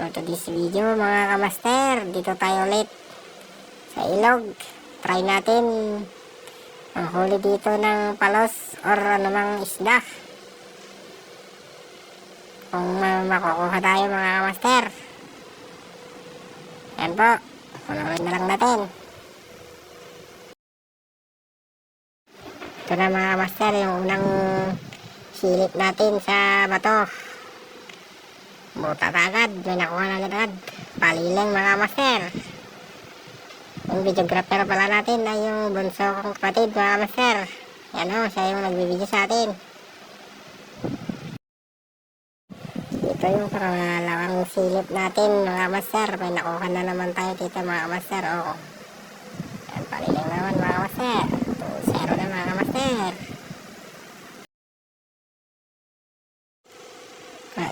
For today's video mga kamaster, dito tayo ulit sa ilog. Try natin ang huli dito ng palos or anumang isda. Kung makukuha tayo mga kamaster. Yan po, panoorin na lang natin. Ito na mga kamaster, yung unang silip natin sa bato. Buta agad, may nakuha na agad. Paliling mga master. Yung videographer pala natin ay yung bunso kong kapatid mga master. Yan o, siya yung nagbibideo sa atin. Ito yung pangalawang silip natin mga master. May nakuha na naman tayo dito mga master. O, yan, paliling naman mga master. 2-0 na mga master.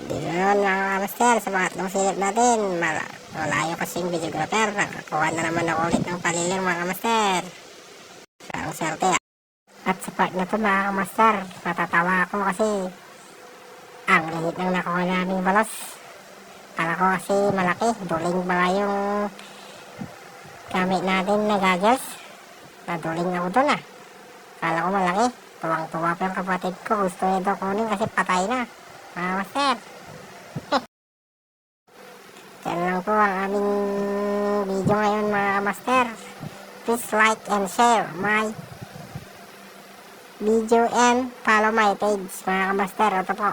Dito naman mga master, sa pangatlong silip natin, malayo kasi yung videographer. Nakakuha na naman ako ulit ng paliling mga master. Sarang swerte. At sa part na to mga master, natatawa ako kasi ang liit ng nakuha naming balos. Kala ko kasi malaki, duling pala yung gamit natin na goggles. Naduling ako dun ah. Kala ko malaki, tuwang-tuwa pa yung kapatid ko. Gusto niya daw kunin kasi patay na mga master. Yan lang po ang aming video ngayon mga master. Please like and share my video and follow my page mga master. Ito po,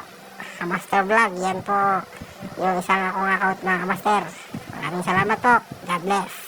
Master Vlog. Yan po yung isang akong account mga master. Maraming salamat po. God bless.